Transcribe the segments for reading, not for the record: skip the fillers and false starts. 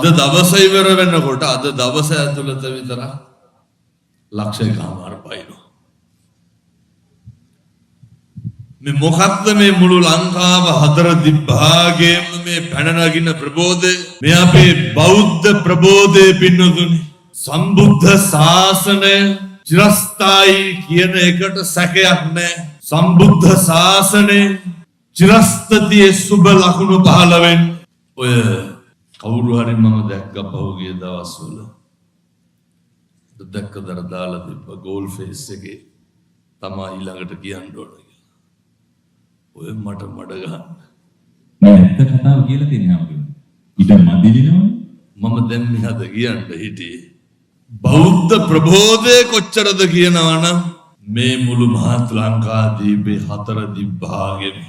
අද දවස ඉවර වෙනකොට අද දවස ඇතුළත විතර ලක්ෂයකමාර පයින්නවා. මේ මොකක්ද මේ මුළු ලංකාව හතර දිග්භාගයේම මේ පැන නගින ප්‍රබෝධය? මේ අපේ බෞද්ධ ප්‍රබෝධය පින්නතුනි. සම්බුද්ධ ශාසනය චිරස්ථායි කියන එකට සැකයක් නැහැ. සම්බුද්ධ ශාසනය චිරස්ථිතියේ සුබ ලකුණු පහළ වෙන්නේ. ඔය කවුරු හරි මම දැක්ක පහුගිය දවස්වල දැක්කදර දාලා තිබ්බ ගෝල් ෆේස් එකේ තමයි ඊළඟට කියන්න ඕන කියලා. ඔය මට මඩ ගන්න. මේ ඇත්ත කතාව කියලා තියෙනවා අපිට. ඊට මදිලිනවනේ. මම දැන් මෙහාද කියන්න හිටියේ. බෞද්ධ ප්‍රබෝධය කොච්චරද කියනවනම් මේ මුළු මහත් ලංකාදීපේ හතර දිග්භාගෙම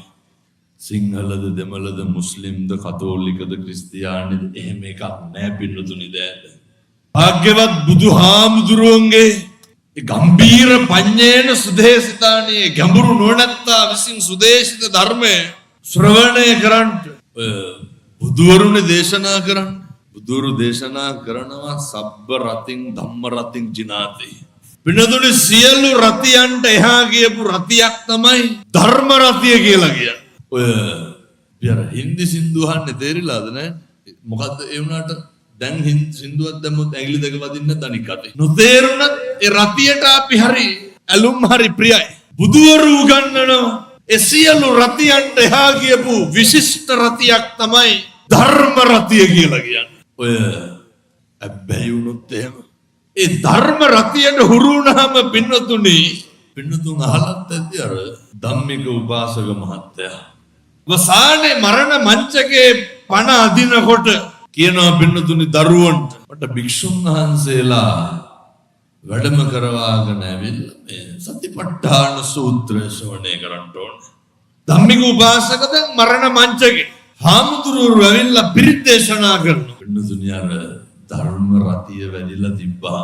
සිංහලද දෙමළද මුස්ලිම්ද කතෝලිකද ක්‍රිස්තියානිද එහෙම එකක් නෑ පින්නතුනි දැන්. භාග්‍යවත් බුදුහාමුදුරුවන්ගේ ගම්බීර පඤ්ඤේන සුදේශිතානේ ගැඹුරු නුවණැත්තා විසින් සුදේශිත ධර්මය ශ්‍රවණය කරන්න බුදුවරුනේ දේශනා කරන්න. බුදුරු දේශනා කරනවා සබ්බ රතින් ධම්ම රතින් ජිනාති. පින්නතුනි සියලු රතියන්ට එහා ගියපු රතියක් තමයි ධර්ම රතිය කියලා කියන්නේ. ඔය පියර හින්දි සින්දු අහන්නේ තේරිලාද නෑ? මොකද්ද ඒ වුණාට දැන් හින්දි සින්දුවක් දැම්මොත් ඇඟිලි දෙක වදින්න තනික් අතේ. නොතේරුණත් ඒ රතියට අපි හරි ඇලුම් හරි ප්‍රියයි. බුදුවරු උගන්වනවා ඒ සියලු රතියන්ට එහා ගියපු විශිෂ්ට රතියක් තමයි ධර්ම රතිය කියලා කියන්නේ. ඔය අබ්බැහි වුණොත් එහෙම ඒ ධර්ම රතියට හුරු වුණාම පින්නතුන් අහලත් ඇති අර ධම්මික උපාසක මහත්තයා වසානේ මරණ මංචකේ පණ අදිනකොට කියනවා පින්නතුනි දරුවන්ට මට භික්ෂුන් වහන්සේලා වැඩම කරවාගෙන ඇවිල්ලා මේ සතිපට්ඨාන සූත්‍රය ශ්‍රවණය කරන්න ඕන. ධම්මික උපාසක දැන් මරණ මංචකේ හාමුදුරුවෝ ඇවිල්ලා පිරිත් දේශනා කරනවා. පින්නතුනි අර ධර්ම රතිය වැඩිලා තිබ්බා.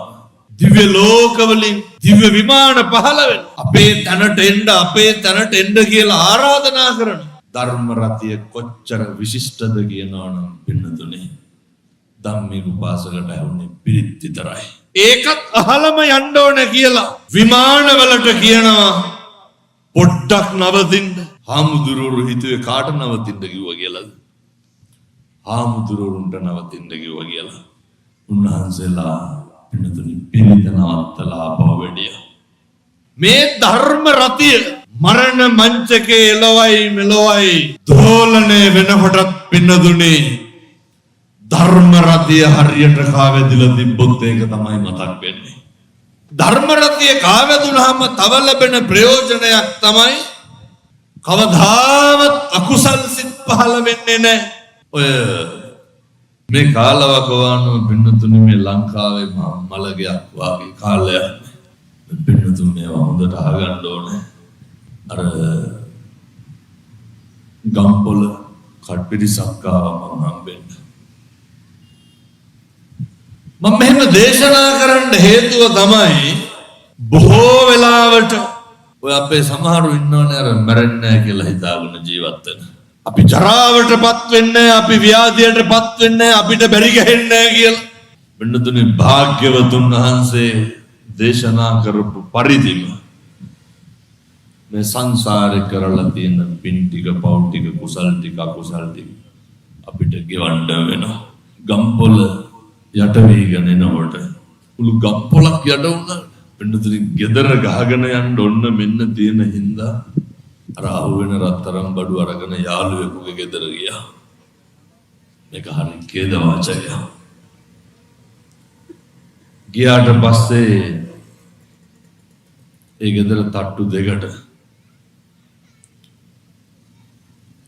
දිව්‍ය ලෝකවලින් දිව්‍ය විමාන පහළ වෙන අපේ තැනට එන්න කියලා ආරාධනා කරන ධර්ම රතිය කොච්චර විශිෂ්ටද කියනවනම් පින්නතුනේ ධම්මික උපාසකට ඇහුනේ පිරිත් විතරයි. ඒකත් අහලම යන්න ඕන කියලා විමානවලට කියනවා පොඩ්ඩක් නවතින්න. හාමුදුරුවෝ හිතුවේ කාට නවතින්න කිව්වා කියලාද? හාමුදුරුවන්ට නවතින්න කිව්වා කියලා. උන්වහන්සේලා පින්නතුනි පිරිත නවත්තලා ආපහු වැඩියා. මේ ධර්ම රතිය මරණ මංචකේ එළවයි මෙලොවයි දෝලණය වෙනකොටත් පින්නතුනි ධර්ම රතිය හරියට කාවැදිලා තිබ්බොත් ඒක තමයි මතක් වෙන්නේ. ධර්ම රතිය කාවැදුනහම තව ලැබෙන ප්‍රයෝජනයක් තමයි කවදාවත් අකුසල් සිත් පහළ වෙන්නේ නැහැ. ඔය මේ කාලවකවානුව පින්නතුනි මේ ලංකාවේ මලගයක් වාගේ කාලයක් පින්නතුන් මේවා හොඳට අහගන්න ඕනේ. අර ගම්පොළ කට්පිරිසක් ආවා මම හම්බෙන්න. මම මෙහෙම දේශනා කරන්න හේතුව තමයි බොහෝ වෙලාවට ඔය අපේ සමහරු ඉන්නවනේ අර මැරෙන්නේ නැහැ කියලා හිතාගෙන ජීවත් වෙන. අපි ජරාවටපත් වෙන්නේ අපි ව්‍යාධියටපත් වෙන්නේ අපිට බැරි ගහන්නේ නැහැ කියලා. පින්නතුනි භාග්‍යවතුන් වහන්සේ දේශනා කරපු පරිදිම මේ සංසාරේ කරලා තියෙන පින් ටික පව් ටික කුසල් ටික අකුසල් ටික අපිට ගෙවන්න වෙනවා. ගම්පොළ යට වීගෙන එනකොට මුළු ගම්පොළක් යට වුණා. පින්නතුනි ගෙදර ගහගෙන යන්න ඔන්න මෙන්න තියෙන හින්දා අර අහුවෙන රත්තරන් බඩු අරගෙන යාළුවෙකුගේ ගෙදර ගියා. මේක හරි කේද වාචකයක්. ගියාට පස්සේ ඒ ගෙදර තට්ටු දෙකට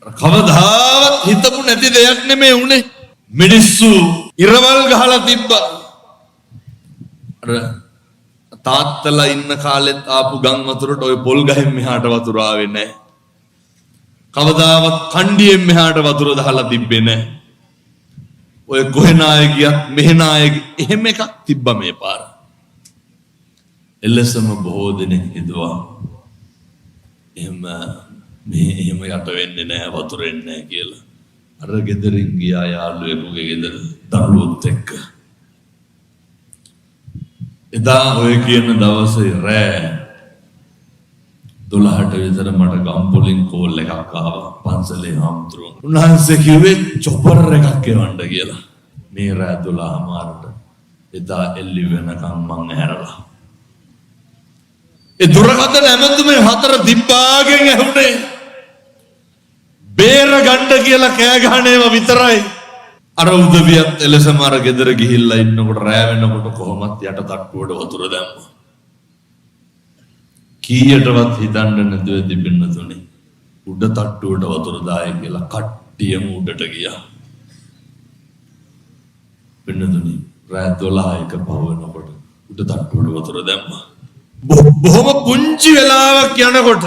කවදාවත් හිතපු නැති දෙයක් නෙමෙයි උනේ. මිනිස්සු ඉරවල් ගහලා තිබ්බා. අර තාත්තලා ඉන්න කාලෙත් ආපු ගම් වතුරට ওই පොල් ගහෙන් මෙහාට වතුර ආවේ නැහැ. කවදාවත් කණ්ඩියෙන් මෙහාට වතුර දාලා තිබ්බේ නැහැ. ඔය කොහෙනාය ගියත් මෙහෙනාය එහෙම එකක් තිබ්බා මේ පාර. එලෙසම බොහෝ දෙනෙක් හිතුවා එහෙම යට වෙන්නේ නැහැ වතුර එන්නේ නැහැ කියලා. අර ගෙදරින් ගියා යාළුවෙකුගේ ගෙදර දරුවොත් එක්ක. එදා ඔය කියන දවසේ රෑ 12ට විතර මට ගම්පොලින් කෝල් එකක් ආවා පන්සලේ හාමුදුරුවෝ. උන්වහන්සේ කිව්වේ චොපර් එකක් එවන්න කියලා. මේ රෑ 12:00 එදා එල්ලි වෙනකම් මං ඇහැරලා. ඒ දුරකථන ඇමතුමේ 4 දිබ්බාගෙන් ඇහුනේ. බේර ගන්න කියලා කෑ ගහන ඒවා විතරයි. අර උදවියත් එලෙසම අර ගෙදර ගිහිල්ලා ඉන්නකොට රෑ වෙනකොට කොහොමත් යට තට්ටුවට වතුර දැම්මා. කීයටවත් හිතන්න නැතුව තිබෙන්න තුනේ. උඩ තට්ටුවට වතුර දායි කියලා කට්ටියම උඩට ගියා. වෙනදුනි රෑ 12ක පහ වෙනකොට උඩ තට්ටුවට වතුර දැම්මා. බොහොම පුංචි වෙලාවක් යනකොට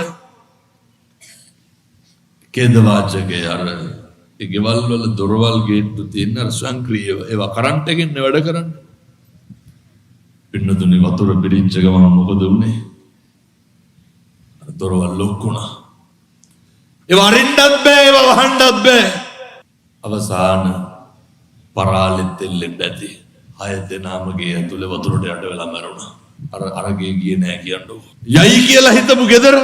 කේද වාචකේ අර ඒ ගෙවල් වල දොරවල් ගේට්ටු තියෙන අර ස්වයංක්‍රීයව ඒවා කරන්ට් එකෙන් වැඩ කරන්නේ. පින්නතුනි වතුර පිරිච්ච ගමන් මොකද වුනේ? අර දොරවල් ලොක්කුණා. ඒවා අරින්නත් බෑ ඒවා වහන්නත් බෑ. අවසාන පරාලෙත් එල්ලෙන්න ඇති. 6 දෙනාම ගේ ඇතුලේ වතුරට යට වෙලා මැරුණා. අරගේ ගියේ නෑ කියන්නකො. යයි කියලා හිතපු ගෙදර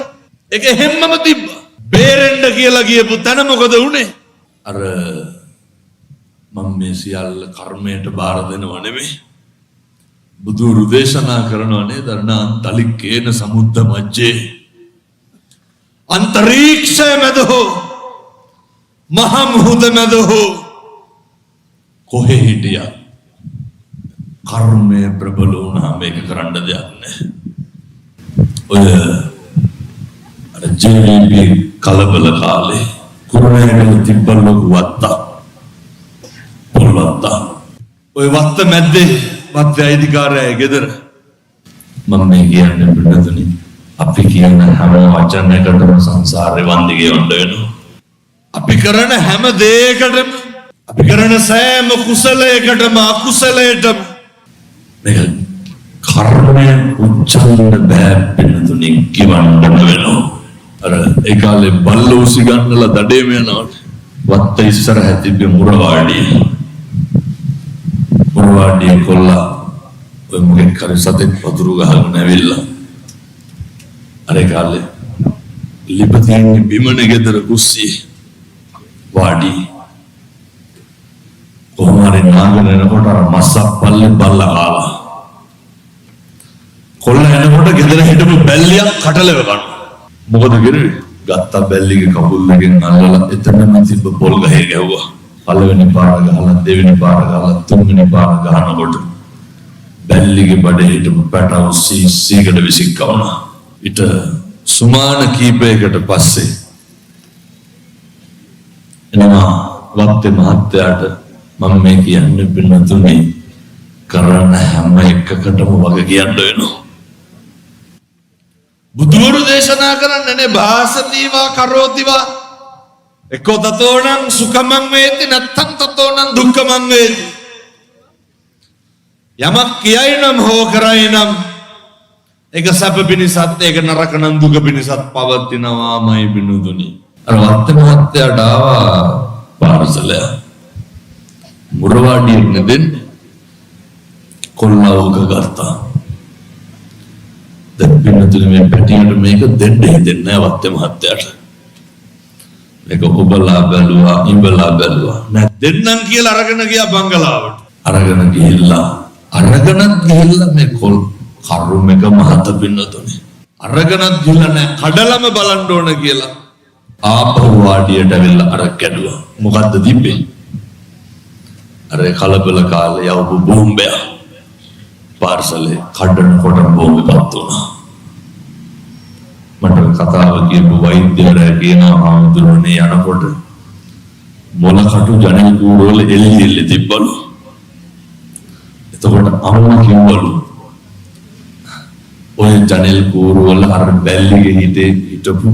ඒක හැම්මම තිබ්බා. බේරෙන්න කියලා ගියපු තැන මොකද වුනේ? අර මම මේ සියල්ල කර්මයට බාර දෙනව නෙමෙයි. බුදුරු දේශනා කරනවා නේද? අන්තලික්කේන සමුද්ද මජ්ජේ අන්තරීක්ෂය මැද හෝ මහ මුහුද මැද හෝ කොහේ හිටියා කර්මය ප්‍රබල වුණා මේක කරන්න දෙයක් නැහැ. ඔය අර ජීවි කලබල කාලේ කුරුණෑගල තිබ්බලු වත්තා පොල්වත්තා. ඔය වත්ත මැද්දේ වත්තේ අයිතිකාරයා ගෙදර මම මේ කියන්නේ පිටුතුනි අපි කියන හැම වචනයකටම සංසාරේ වන්දි ගෙවන්න වෙනවා. අපි කරන හැම දෙයකටම අපි කරන සෑම කුසලයකටම අකුසලයටම මේක කර්මය උච්චන්න බෑ පිටුතුනි කිවන්න වෙනවා. අර ඒ කාලේ බල්ලෝසි ගන්නලා දඩේම යනවා. වත්ත ඉස්සරහ තිබ්බේ මුරවාඩිය කොල්ලා ඔය මොකෙන් කරේ සතෙක් වතුරු ගහගෙන ඇවිල්ලා අර ඒ කාලේ ලිපතියන්නේ බිමනේ ගෙදර කුස්සි වාඩි කොහොමරි නාගෙන එනකොට අර මස්සක් පල්ලේ බල්ලා කාලා කොල්ල එනකොට ගෙදර හිටපු බැල්ලියක් කටලව ගන්නවා. මොකද කරේ? ගත්ත බැල්ලිගේ කකුල් දෙකෙන් අල්ලලා එතනම තිබ්බ පොල් ගහේ ගැව්වා. පළවෙනි පාර ගහලා දෙවෙනි පාර ගහලා තුන්වෙනි පාර ගහනකොට බැල්ලිගේ බඩේ හිටපු පැටව සීකට විසිකවුණා. ඊට සුමාන කීපයකට පස්සේ එනවා වත්තේ මහත්තයාට මම මේ කියන්නේ පින්නතුනේ කරන හැම එකකටම වග කියන්න වෙනවා. බුදුරු දේශනා කරන්නේ නේ භාසතිවා කරෝතිවා එක්කෝ තතෝණං සුඛමං වේති නැත්තං තතෝණං දුක්ඛමං වේති. යමක් කියයි නම් හෝ කරයි නම් ඒක සැප පිණිසත් ඒක නරක නම් දුක පිණිසත් පවතිනවාමයි බිනුදුනි. අර වත්ත මහත්තයාට ආවා පාර්සලය මුරවාඩියෙක් නෙදෙන්නේ කොල්ලවක ගත්තා. දැන් මේ පැටියට මේක දෙන්න හිතෙන්නේ නැහැ වත්තේ මහත්තයාට. මේක ඔබලා බැලුවා ඉඹලා බැලුවා නෑ දෙන්නම් කියලා අරගෙන ගියා බංගලාවට. අරගෙන ගිහිල්ලා මේ කොල් කරුමක මහත පින්නතුනේ අරගෙනත් ගිහිල්ලා නෑ කඩලම බලන්න ඕන කියලා ආපහු වාඩියට ඇවිල්ලා අර කැඩුවා. මොකද්ද තිබ්බේ? අර කලබල කාලේ යවපු බෝම්බය පාර්සලේ කඩනකොට බෝම්බපත් වුණා. මට කතාව කියපු වෛද්‍යවරයා කියනවා ආමුදුරනේ යනකොට මොලකටු ජනෙල් කූඩු වල එල්ලි තිබ්බලු. එතකොට අම්මා කිව්වලු ඔය ජනෙල් කූඩු වල අර බැල්ලිගේ හිටපු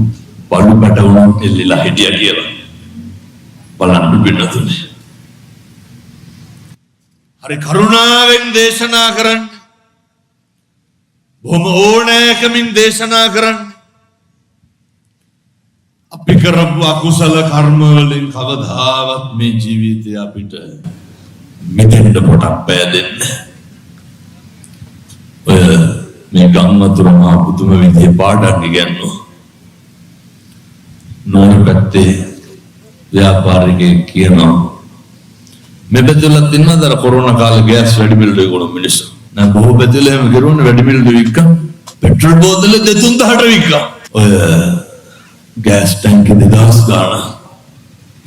බඩු පැටවුන් එල්ලිලා හිටියා කියලා. බලන්න පින්නතුනේ. හරි කරුණාවෙන් දේශනා කරන්න. බොහොම ඕනෑකමින් දේශනා කරන්න. අපි කරපු අකුසල කර්ම වලින් කවදාවත් මේ ජීවිතය අපිට මෙතෙන්ට පොටක් පෑදෙන්න. ඔය මේ ගම්වතුර මහ පුදුම විදිහේ පාඩම් ඉගෙනුවා. නෝන පැත්තේ ව්‍යාපාරිකයෙක් කියනවා මේ පැත්තෙලා තින්නද අර කොරෝනා කාලේ ගෑස් වැඩි මිලට ඒගොල්ලෝ මිනිස්සු. නෑ බොහෝ පැත්තෙලා එහෙම කරුවනේ වැඩි මිලට වික්ක. පෙට්‍රල් බෝතල 2000ට වික්ක. ඔය ගෑස් ටැංකිය 2000 ගාන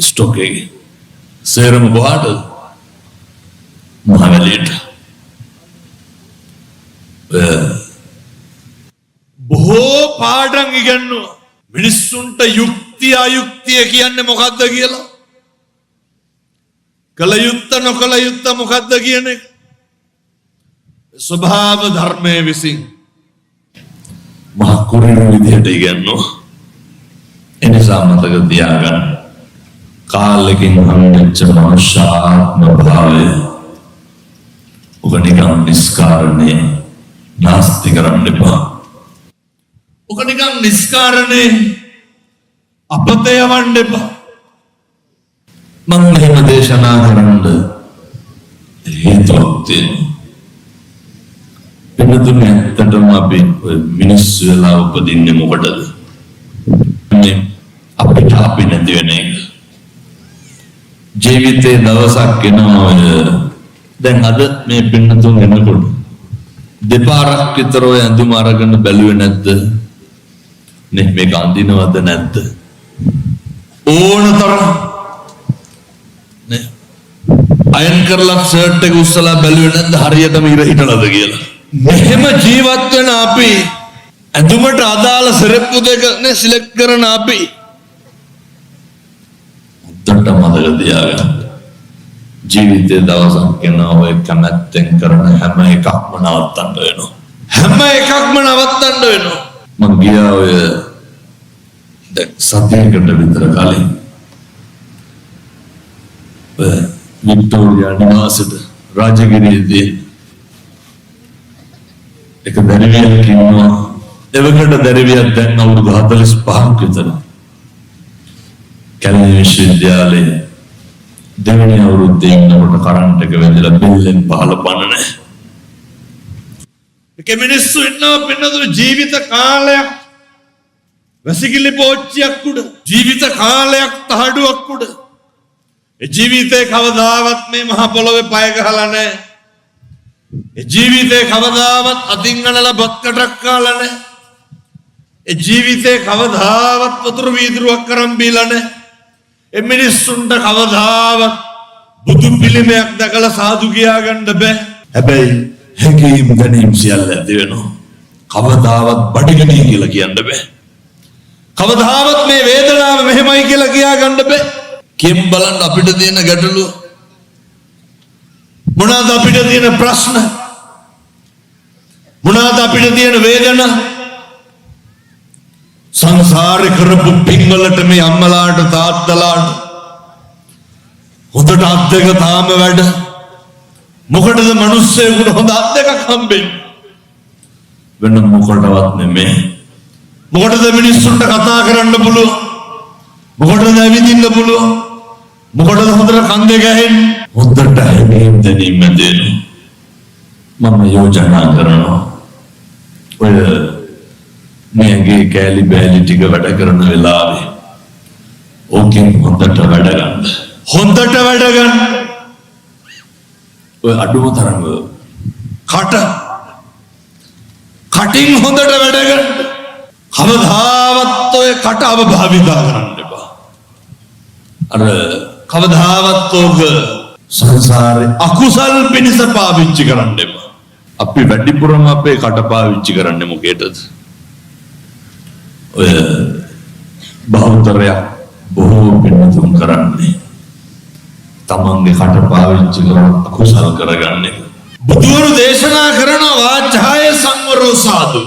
ස්ටොක් එකේ. සේරම කොහාටද? මහවැලියට. බොහෝ පාඩම් ඉගෙනුවා. මිනිස්සුන්ට යුක්තිය අයුක්තිය කියන්නේ මොකක්ද කියලා. කල යුත්ත නොකල යුත්ත මොකක්ද කියන එක. ස්වභාව ධර්මයේ විසින් මහ කුරිරු විදිහට ඉගෙනුවා. එනිසා මතක තියාගන්න. කාලෙකින් හම්බෙච්ච මනුෂ්‍යාත්ම භාවය ඔබ නිකන් නිස්කාරණේ නාස්ති කරන්න එපා. ඔක නිකන් නිස්කාරණේ අපතේ යවන්න එපා. මම මෙහෙම දේශනා කරන්න හේතුවක් තියෙනවා. එන්නතුනේ ඇත්තටම අපි මිනිස්සු වෙලා උපදින්නේ මොකටද? මේ අපිට අපි නැති වෙන එක. ජීවිතේ දවසක් එනවා. දැන් අද මේ පින්නතුන් එනකොට දෙපාරක් විතර ඔය ඇඳුම අරගෙන බැලුවේ නැද්ද? නේ මේක අඳිනවද නැද්ද? ඕනතරම් නේ අයන් කරලා ෂර්ට් එක උස්සලා බැලුවේ නැද්ද හරියටම ඉර හිටලාද කියලා? මෙහෙම ජීවත් වෙන අපි ඇඳුමට අදාළ සෙරෙප්පු දෙක නේ සිලෙක්ට් කරන අපි උත්තර මතක තියාගන්න. ජීවිතේ දවසක් එනවා ඔය කැමැත්තෙන් කරන හැම එකක්ම නවත්තන්න වෙනවා. හැම එකක්ම නවත්තන්න වෙනවා. මං ගියා ඔය දැන් සතියකට විතර කලින් වික්ටෝරියා නිවාසෙට රාජගිරියේදී එක දැරිවියක් ඉන්නවා. එවකට දැරිවියක් දැන් අවුරුදු 45ක් විතර කැලණි විශ්වවිද්‍යාලයේ දෙවෙනි අවුරුද්දේ ඉන්නකොට කරන්ට් එක වැදිලා බෙල්ලෙන් පහළ පණ නැහැ. එක මිනිස්සු ඉන්නවා පින්නතුරු ජීවිත කාලයක් වැසිකිලි පෝච්චියක් උඩ ජීවිත කාලයක් තහඩුවක් උඩ. ඒ ජීවිතේ කවදාවත් මේ මහ පොළොවේ පය ගහලා නැහැ. ඒ ජීවිතේ කවදාවත් අතින් අනලා බත්කටක් කාලා නැහැ. ඒ ජීවිතේ කවදාවත් වතුරු වීදුරුවක් කරන් බීලා නැහැ. ඒ මිනිස්සුන්ට කවදාවත් බුදු පිළිමයක් දැකලා සාදු කියා ගන්න බෑ. හැබැයි හැකීම් ගැනීම සියල්ල ඇති වෙනවා. කවදාවත් බඩගිනි කියලා කියන්න බෑ. කවදාවත් මේ වේදනාව මෙහෙමයි කියලා කියා ගන්න බෑ. කිම් බලන්න අපිට තියෙන ගැටලුව මොනවාද? අපිට තියෙන ප්‍රශ්න මොනවාද? අපිට තියෙන වේදනා සංසාරේ කරපු පින්වලට මේ අම්මලාට තාත්තලාට හොඳට අත් දෙක තාම වැඩ. මොකටද මිනිස්සුන්ට හොඳ අත් දෙකක් හම්බෙන්නේ? වෙන මොකටවත් නෙමෙයි. මොකටද මිනිස්සුන්ට කතා කරන්න පුළුවන්? මොකටද ඇවිදින්න පුළුවන්? මොකටද හොඳට කන් දෙක ඇහෙන්නේ? හොඳට හැමීම් දැනීම දෙනවා. මම යෝජනා කරනවා ඔය මේගේ කැලි බෑලි ටික වැඩ කරන වෙලාවේ ඕකෙන් හොඳට වැඩ ගන්න. හොඳට වැඩ ගන්න. ඔය අඩුම තරම කටින් හොඳට වැඩ ගන්න. කවදාවත් ඔය කට අවභාවිතා කරන්න එපා. අර කවදාවත් ඕක සංසාරේ අකුසල් පිණිස පාවිච්චි කරන්න එපා. අපි වැඩිපුරම අපේ කට පාවිච්චි කරන්නේ මොකේද? ඔය බෞද්ධරයක් බොහෝ පින්තුන් කරන්නේ තමන්ගේ කට පාවිච්චි කරලා අකුසල කරගන්නේ. බුදුවරු දේශනා කරන වාචාය සංවරෝ සාදු.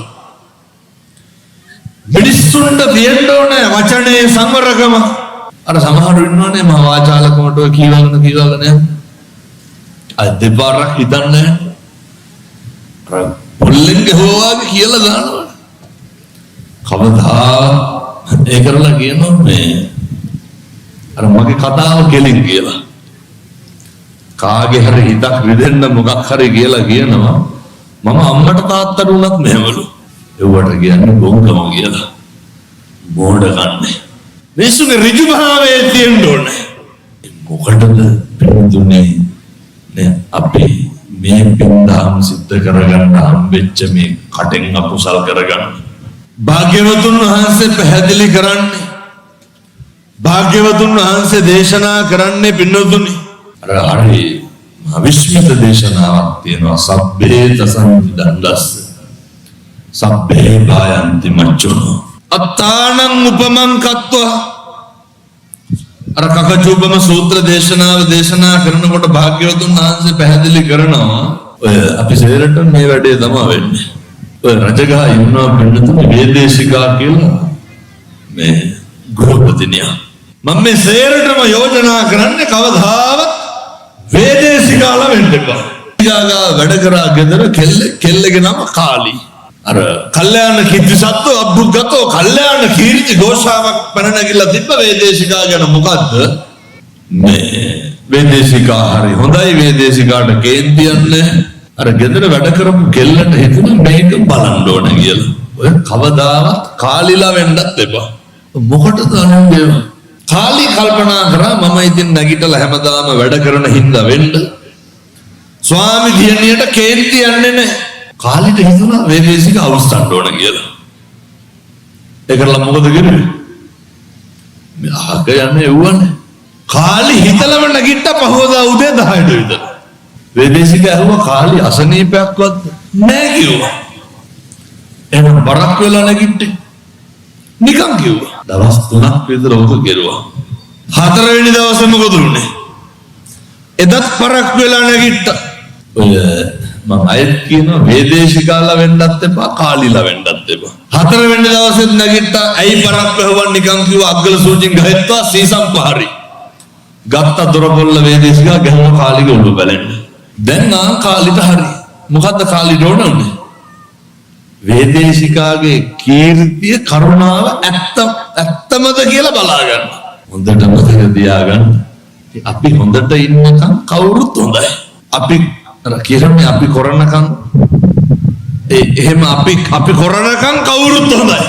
මිනිස්සුන්ට තියෙන්න ඕනේ වචනේ සංවරකම. අර සමහරු ඉන්නවනේ මම වාචාලකමට ඔය කීවගෙන අද දෙපාරක් හිතන්නේ අර පොල්ලෙන් ගහුවාගේ කියලා දානවා. කවදා ඒ කරලා කියනවා මේ අර මගේ කතාව කෙලින් කියලා. කාගේ හරි හිතක් රිදෙන්න මොකක් හරි කියලා කියනවා මම අම්මට තාත්තට උනත් මෙහෙමලු ඒවට කියන්නේ බොංගම කියලා බෝඩ ගන්න මිනිස්සුගේ ඍජු භාවයේ තියෙන්න ඕනේ මොකටද පින්දුනේ නේ අපි මේ පින්දාම් සිද්ධ කරගන්න හම්බෙච්ච මේ කටෙන් අකුසල් කරගන්න භාග්‍යවතුන් වහන්සේ පැහැදිලි කරන්නේ භාග්‍යවතුන් වහන්සේ දේශනා කරන්නේ පින්නතුනි අර හරි විශ්මිත දේශනාවක් තියෙනවා සබ්බේ තසන්ති දණ්ඩස්ස සබ්බේ භායන්ති මච්චුනෝ අත්තානං උපමං කତ୍වා අර කකචූපම සූත්‍ර දේශනාව දේශනා කරනකොට භාග්‍යවතුන් වහන්සේ පැහැදිලි කරනවා ඔය අපි සේරට මේ වැඩේ තමයි වෙන්නේ ඔය රජගහ ඉන්නවා පින්නතුනි වේදේශිකා කියලා මේ ගෘහපතිනියා මම මේ සේරටම යෝජනා කරන්නේ කවදාවත් වේදේශිකාලා වෙන්න එපා. ඊගා වැඩ කරා ගෙදර කෙල්ලගේ නම කාලි. අර කල්යාණ කීර්ති සත්ව අබ්බුගතෝ කල්යාණ කීර්ති ഘോഷාවක් පැන නැගිලා තිබ්බ වේදේශිකා ගැන මොකද්ද? මේ වේදේශිකා හරි හොඳයි වේදේශිකාට කේන්තියන්නේ අර ගෙදර වැඩ කරපු කෙල්ලට හිතුණා මේක බලන්න ඕන කියලා. ඔය කවදාවත් කාලිලා වෙන්නත් එපා. මොකටද අනුන්ගේ කාලි කල්පනා කරා මම ඉතින් නැගිටලා හැමදාම වැඩ කරන හින්දා වෙන්න ස්වාමි දියණියට කේන්ති යන්නේ නැහැ කාලිට හිතුණා වේදේශික අවස්ථන්න ඕන කියලා ඒකලා මොකද කරන්නේ මේ අහක යන්නේ එව්වනේ කාලි හිතලම නැගිට්ට පහවදා උදේ 10ට විතර වේදේශික ඇහුවා කාලි අසනීපයක්වත් නැහැ කිව්වා එහෙනම් බරක් වෙලා නැගිට්ටේ නිකන් කිව්වා දවස් 3ක් විතර ඔක කෙරුවා හතරවෙනි දවසේ මොකද උනේ එදත් පරක් වෙලා නැගිට්ටා ඔය මම අයත් කියනවා වේදේශිකාලා වෙන්නත් එපා කාලිලා වෙන්නත් එපා හතරවෙනි දවසෙත් නැගිට්ටා ඇයි පරක් වැහුවා නිකන් කිව්වා අග්ගල සූචින් ගහත්තා සීසම් පහරි ගත්ත දොරපොල්ල වේදේශිකා ගහන කාලිගේ ඔළුව බැලෙන්න දැන් කාලිට හරි මොකද්ද කාලිට ඕනන්නේ වේදේශිකාගේ කීර්තිය කරුණාව ඇත්තමද කියලා බලා ගන්න. හොඳට මතක තියාගන්න. අපි හොඳට ඉන්නකම් කවුරුත් හොඳයි. අපි කියන්නේ අපි කරනකම් එහෙම අපි කරනකම් කවුරුත් හොඳයි.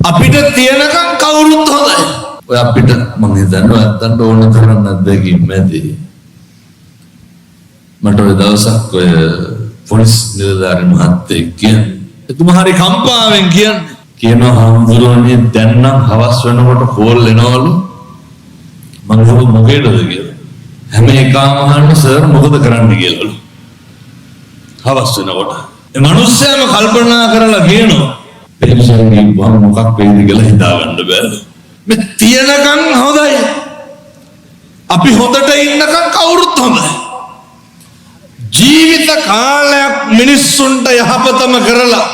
අපිට තියනකම් කවුරුත් හොඳයි. ඔය අපිට මම හිතනවා නැත්තම් ඕන තරම් නැද්දකින් මැදි. මට ඔය දවසක් ඔය පොලිස් නිලධාරි මහත්තයෙක් කියන්නේ එතුමා හරි කම්පාවෙන් කියනවා හාමුදුරුවනේ දැන් නම් හවස් වෙනකොට කෝල් එනවලු මම මොකේද කියලා හැම එකම අහන්න සර් මොකද කරන්න කියලාලු හවස් වෙනකොට ඒ මිනිස්සයාම කල්පනා කරලා කියනවා පෙන්ෂන් ගිහුවම මොකක් වෙයිද කියලා හිතා ගන්න බෑ මේ තියනකම් හොඳයි අපි හොඳට ඉන්නකම් කවුරුත් හොඳයි ජීවිත කාලයක් මිනිස්සුන්ට යහපතම කරලා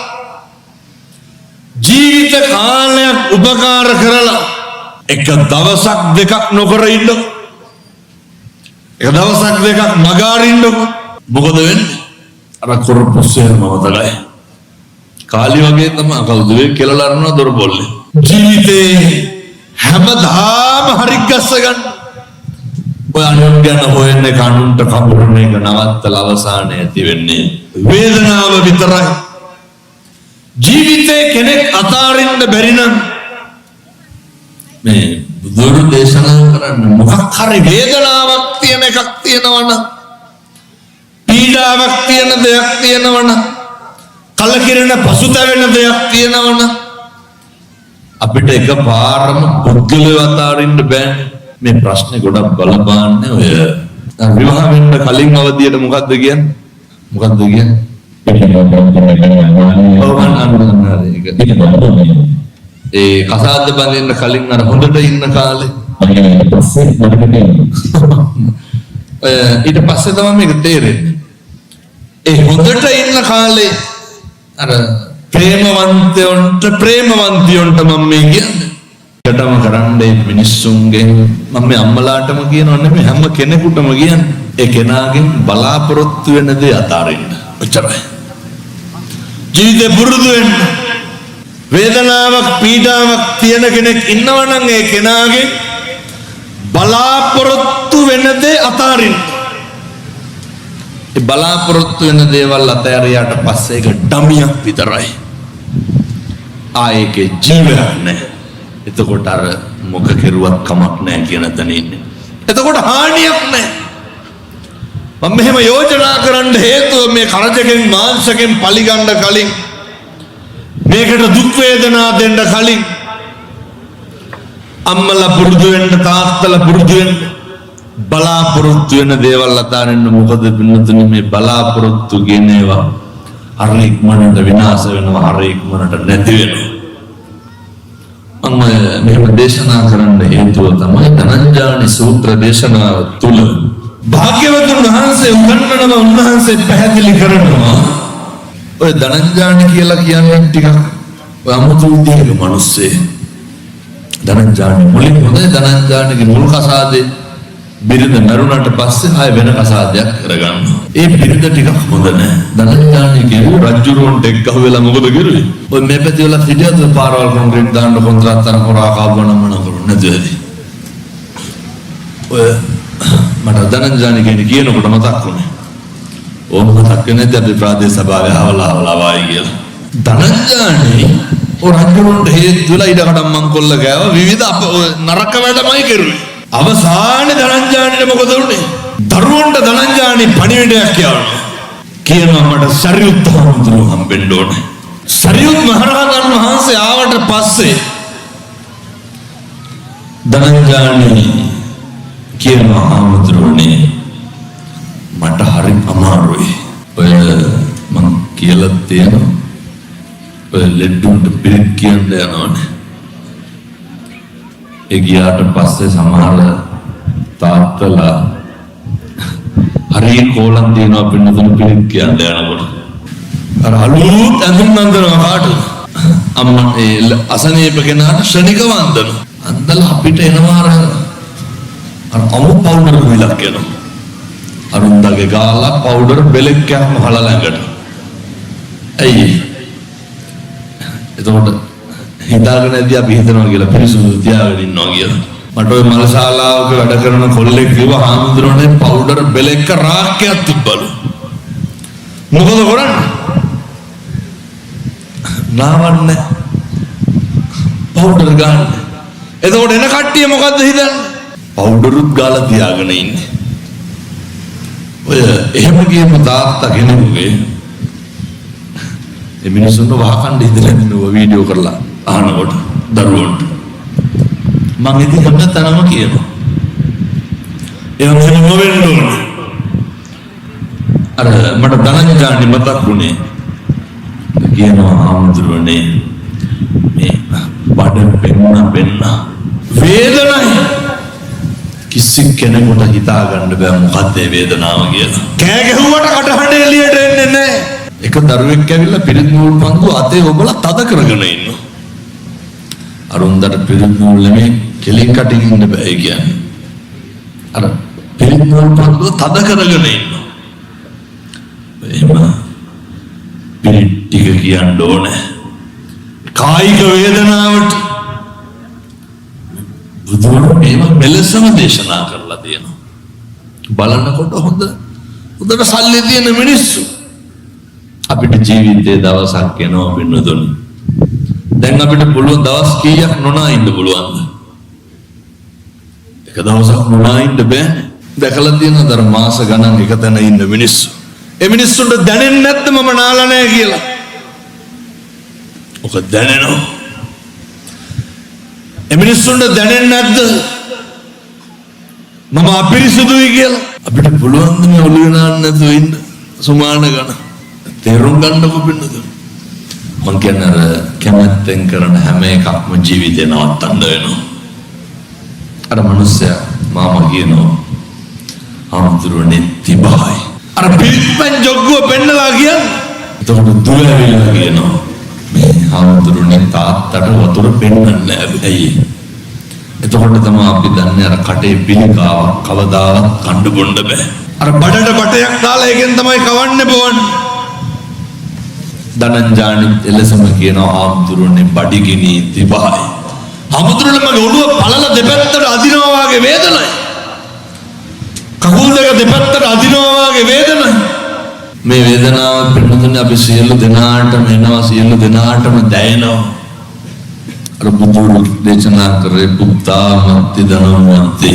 ජීවිත කාලයක් උපකාර කරලා එක දවසක් දෙකක් නොකර ඉන්න එක දවසක් දෙකක් මගාරින්න මොකද වෙන්නේ අර කරපුස්සේ මමතලයි කාලි වගේ තමයි කවුද වේ කියලා අරනවා දොරපොල්ලේ ජීවිතේ හැමදාම හරි ගස්ස ගන්න ඔය අනුන් ගැන හොයන්නේ කනුන්ට කඹරන එක නවත්තලා අවසානයේ ඇති වෙන්නේ වේදනාව විතරයි ජීවිතේ කෙනෙක් අතාරින්න බැරි නම් මේ බුදුරු දේශනා කරන්නේ මොකක් හරි වේදනාවක් තියෙන එකක් තියෙනවනම් පීඩාවක් තියෙන දෙයක් තියෙනවනම් කලකිරෙන පසුතැවෙන දෙයක් තියෙනවනම් අපිට එකපාරම පුද්ගලව අතාරින්න බෑනේ මේ ප්‍රශ්නේ ගොඩක් බලපාන්නේ ඔය විවාහ වෙන්න කලින් අවදියට මොකද්ද කියන්නේ ඒ කසාද බඳින්න කලින් අර හොඳට ඉන්න කාලේ ඊට පස්සේ තමයි මේක තේරෙන්නේ ඒ හොඳට ඉන්න කාලේ අර ප්‍රේමවන්තයන්ට මම මේ කියන්නේ කටම කරන්නේ මිනිස්සුන්ගෙන් මම මේ අම්මලාටම කියනව නෙමෙයි හැම කෙනෙකුටම කියන්නේ ඒ කෙනාගෙන් බලාපොරොත්තු වෙන දේ අතාරින්න ඔච්චරයි ජීවිතේ පුරුදු වෙන්න වේදනාවක් පීඩාවක් තියෙන කෙනෙක් ඉන්නවනම් ඒ කෙනාගෙන් බලාපොරොත්තු වෙන දේ අතාරින්න. ඒ බලාපොරොත්තු වෙන දේවල් අතහැරියාට පස්සේ ඒක ඩමියක් විතරයි. ආයේකේ ජීවයක් නැහැ. එතකොට අර මොක කෙරුවත් කමක් නැහැ කියන තැන ඉන්නේ. එතකොට හානියක් නැහැ. මම මෙහෙම යෝජනා කරන්න හේතුව මේ කරජකෙන් මාංශකෙන් පලිගන්න කලින් මේකට දුක් වේදනා දෙන්න කලින් අම්මලා පුරුදු වෙන්න තාත්තලා පුරුදු වෙන්න බලාපොරොත්තු වෙන දේවල් අතාරින්න. මොකද පින්නතුනි මේ බලාපොරොත්තු කියන ඒවා අර ඉක්මනට විනාශ වෙනවා, අර ඉක්මනට නැති වෙනවා. මම මෙහෙම දේශනා කරන්න හේතුව තමයි ධනංජානි සූත්‍ර දේශනාව තුල භාග්‍යවතුන් වහන්සේ උගන්වනවා, උන්වහන්සේ පැහැදිලි කරනවා ඔය ධනංජානි කියලා කියන්නේ ටිකක් අමුතු විදිහක මිනිස්සේ. ධනංජානි මුලින් හොඳයි ධනංජානිගේ මුල් කසාදේ බිරිඳ මරුණාට පස්සේ ආය වෙන කසාදයක් කරගන්නවා. ඒ බිරිඳ ටිකක් හොඳ නැහැ. ධනංජානිගේ රජුරුවන්ට එක්කව වෙලා මොකද කරුවේ? ඔය මේ පැති වල හිටියද පාරවල් කොන්ක්‍රීට් දාන්න කොන්ත්‍රාත්තර කරා කාවන මොන කරුනේ නැද්ද? ඔය මට ධනංජානි කියනකොට මතක් වුණේ. ඕම මතක් වෙන්නේ අපි ප්‍රාදේශ සභාවේ ආවලා වායි කියලා. ධනංජානි රජුරුවන්ට හේතු වෙලා ඉඩකඩම් මංකොල්ල ගෑවා. විවිධ නරක වැඩමයි කරුවේ. අවසානයේ ධනංජානිට මොකද වුනේ? දරුවන්ට ධනංජානි පණිවිඩයක් කියනවා මට සරියුත් හාමුදුරුවෝ හම්බෙන්න ඕනේ. සරියුත් මහරහතන් වහන්සේ ආවට පස්සේ ධනංජානි කියනවා හාමුදුරුවනේ මට හරි අමාරුයි. ඔය මං කියලා තියෙනවා ඔය ලෙඩුන්ට පිළිත් කියන්න යනවනේ. ඒ ගියාට පස්සේ සමහර තාත්තලා හරි කෝලම් දිනනවා පින්නතුන් පිළිත් කියන්න යනකොට. අර අලුත් ඇඳුම් අඳිනවා කාටද? අම්මා ඒ අසනීප කෙනාට ශනික වන්දන. අන්දලා අපිට එනවා අර අමු පවුඩර් විලක් එනවා. අරුන්දගේ ගාලා පවුඩර් බෙලෙක් යනවා හල ළඟට. ඇයි? එතකොට හිතාගෙන ඇදී අපි හිතනවා කියලා පිරිසුදු තියාගෙන ඉන්නවා කියලා. මට ওই මලශාලාවක වැඩ කරන කොල්ලෙක් කිව්වා හාමුදුරනේ පවුඩර් බෙලෙක්ක රාක්කයක් තිබ්බලු. මොකද කරන්නේ? නාවන්නේ පවුඩර් ගන්න. එතකොට එන කට්ටිය මොකද්ද හිතන්නේ? පවුඩරුත් ගාලා තියාගෙන ඉන්නේ. ඔය එහෙම කියපු තාත්තා කෙනෙකුගේ ඒ මිනිස්සුන්ව වහකණ්ඩ ඉඳලා ඉන්නවා වීඩියෝ කරලා අහනකොට දරුවන්ට. මම ඉතින් හැමතැනම කියනවා. එහෙම නොවෙන්න ඕනේ. අර මට ධනංජානි මතක් වුණේ. කියනවා ආමුදුරනේ මේ බඩ පෙන්න වේදනයි. කිසි කෙනෙකුට හිතා ගන්න බෑ මොකක්ද මේ වේදනාව කියලා. කෑ ගැහුවට කටහඬ එළියට එන්නේ නැහැ. එක දරුවෙක් ඇවිල්ලා පිරිත් නූල් පන්දු අතේ ඔබලා තද කරගෙන ඉන්නවා. අරුන්දට පිරිත් නූල් නෙමෙයි කෙලින් කටින් ඉන්න බෑ කියන්නේ. අර පිරිත් නූල් පන්දු තද කරගෙන ඉන්නවා. එහෙම පිරිත් ටික කියන්න ඕනේ. කායික වේදනාවට බුදුන් මේව මෙලෙසම දේශනා කරලා තියෙනවා. බලනකොට හොඳට සල්ලි තියෙන මිනිස්සු අපිට ජීවිතේ දවසක් එනවා වෙනදොනි. දැන් අපිට පුළුවන් දවස් කීයක් නොනා ඉන්න පුළුවන්ද? එක දවසක් නොනා ඉන්න බෑනේ. දැකලා තියෙනවද අර මාස ගණන් එක තැන ඉන්න මිනිස්සු? ඒ මිනිස්සුන්ට දැනෙන්නේ නැද්ද මම නාලා නැහැ කියලා? ඔක දැනෙනවා. ඒ මිනිස්සුන්ට දැනෙන්නේ නැද්ද මම අපිරිසුදුයි කියලා? අපිට පුළුවන් ද මේ ඔළුවේ නාන්න නැතුව ඉන්න සුමාන ගන්න? තේරුම් ගන්නකො පින්නද? මං කියන්නේ අර කැමැත්තෙන් කරන හැම එකක්ම ජීවිතේ නවත්තන්න වෙනවා. අර මිනිස්සයා මාමා කියනවා ආම්තුරුනේ තිබයි. අර පිළිපෙන් ජොග්ගුව පෙන්නලා කියන්නේ. එතකොට දුවැවිලා කියනවා මේ ආම්තුරුනේ තාත්තට වතුර පෙන්නන්නේ නැහැ. ඇයි? එතකොට තමයි අපි දන්නේ අර කටේ පිළිකාව කවදාවත් කන්න බොන්න බෑ. අර බඩට බටයක් දාලා එකෙන් තමයි කවන්නේ බොන්නේ. ධනංජානි එලෙසම කියනවා ආම්තුරුනේ බඩගිනි තිබයි. හමුදුරනේ මගේ ඔළුව පළල දෙපැත්තට අදිනවා වගේ වේදනයි. කකුල් දෙක දෙපැත්තට අදිනවා වගේ වේදනයි. මේ වේදනාව පිටුතුනේ අපි සියලු දෙනාටම එනවා, සියලු දෙනාටම දැනෙනවා. අර බුදුරු දේශනා කරේ පුත්තාමත්ති ධනවන්ති